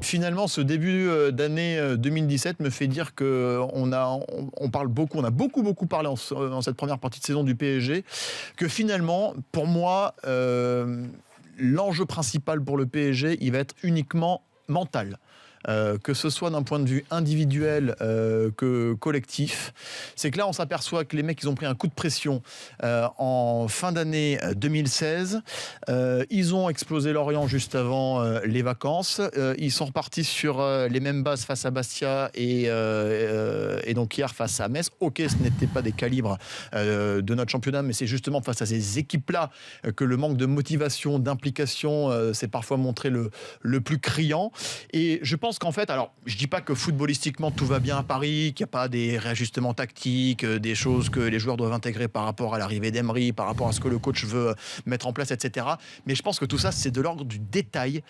finalement, ce début d'année 2017 me fait dire qu'on parle beaucoup, on a beaucoup parlé en cette première partie de saison du PSG, que finalement, pour moi, l'enjeu principal pour le PSG, il va être uniquement mental. Que ce soit d'un point de vue individuel que collectif. C'est que là, on s'aperçoit que les mecs, ils ont pris un coup de pression en fin d'année 2016. Ils ont explosé Lorient juste avant les vacances. Ils sont repartis sur les mêmes bases face à Bastia et donc hier face à Metz. Ok, ce n'était pas des calibres de notre championnat, mais c'est justement face à ces équipes-là que le manque de motivation, d'implication s'est parfois montré le plus criant. Et je pense qu'en fait, alors je dis pas que footballistiquement tout va bien à Paris, qu'il n'y a pas des réajustements tactiques, des choses que les joueurs doivent intégrer par rapport à l'arrivée d'Emery, par rapport à ce que le coach veut mettre en place, etc. Mais je pense que tout ça, c'est de l'ordre du détail.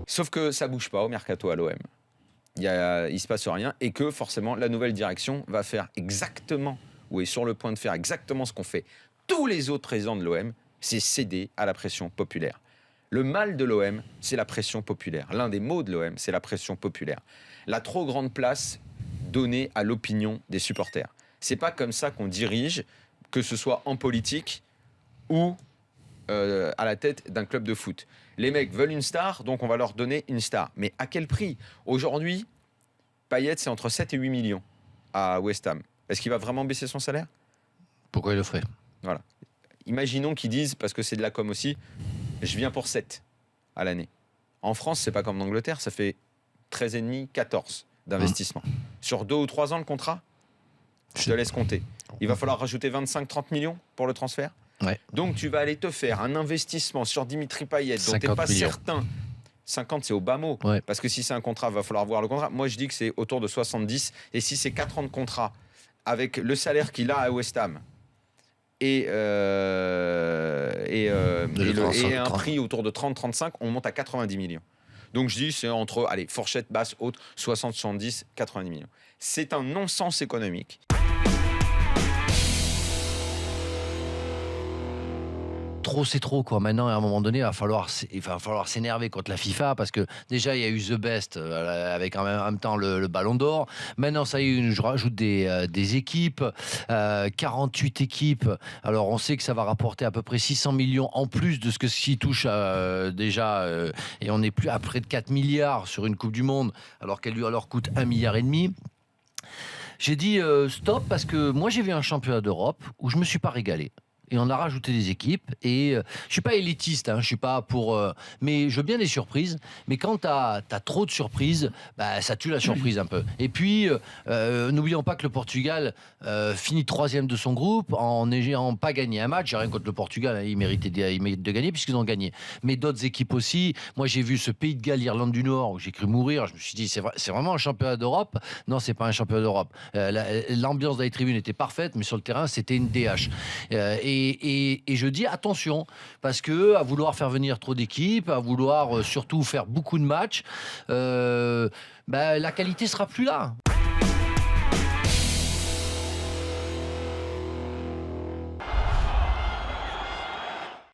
Sauf que ça bouge pas au mercato à l'OM. Il se passe rien et que forcément la nouvelle direction va faire exactement, ou est sur le point de faire exactement ce qu'ont fait tous les autres présidents de l'OM, c'est céder à la pression populaire. Le mal de l'OM, c'est la pression populaire. L'un des maux de l'OM, c'est la pression populaire. La trop grande place donnée à l'opinion des supporters. C'est pas comme ça qu'on dirige, que ce soit en politique ou à la tête d'un club de foot. Les mecs veulent une star, donc on va leur donner une star. Mais à quel prix ? Aujourd'hui, Payet, c'est entre 7 et 8 millions à West Ham. Est-ce qu'il va vraiment baisser son salaire ? Pourquoi il le ferait ? Voilà. Imaginons qu'ils disent, parce que c'est de la com aussi, je viens pour 7 à l'année. En France, c'est pas comme en Angleterre, ça fait 13,5, 14 d'investissement. Sur 2 ou 3 ans le contrat, je te laisse compter. Il va falloir rajouter 25-30 millions pour le transfert. Ouais. Donc tu vas aller te faire un investissement sur Dimitri Payet dont tu n'es pas certain. 50, c'est au bas mot. Ouais. Parce que si c'est un contrat, il va falloir voir le contrat. Moi, je dis que c'est autour de 70. Et si c'est 4 ans de contrat, avec le salaire qu'il a à West Ham, et un prix autour de 30-35, on monte à 90 millions. Donc je dis, c'est entre, allez, fourchette basse, haute, 60, 70, 90 millions. C'est un non-sens économique. Trop, c'est trop, quoi. Maintenant, à un moment donné, il va falloir s'énerver contre la FIFA parce que déjà, il y a eu The Best avec en même temps le Ballon d'Or. Maintenant, ça y est, je rajoute des équipes, 48 équipes. Alors, on sait que ça va rapporter à peu près 600 millions en plus de ce que s'y touche déjà. Et on n'est plus à près de 4 milliards sur une Coupe du Monde, alors qu'elle lui alors coûte 1,5 milliard. J'ai dit stop parce que moi, j'ai vu un championnat d'Europe où je ne me suis pas régalé. Et on a rajouté des équipes. Et je suis pas élitiste, je suis pas pour. Mais je veux bien des surprises. Mais quand t'as trop de surprises, ça tue la surprise un peu. Et puis, n'oublions pas que le Portugal finit 3e de son groupe en n'ayant pas gagné un match. J'ai rien contre le Portugal, ils méritent de gagner puisqu'ils ont gagné. Mais d'autres équipes aussi. Moi, j'ai vu ce Pays de Galles, Irlande du Nord, où j'ai cru mourir. Je me suis dit, c'est vraiment un championnat d'Europe. Non, c'est pas un championnat d'Europe. L'ambiance dans les tribunes était parfaite, mais sur le terrain, c'était une DH. Et je dis attention, parce que à vouloir faire venir trop d'équipes, à vouloir surtout faire beaucoup de matchs, la qualité sera plus là.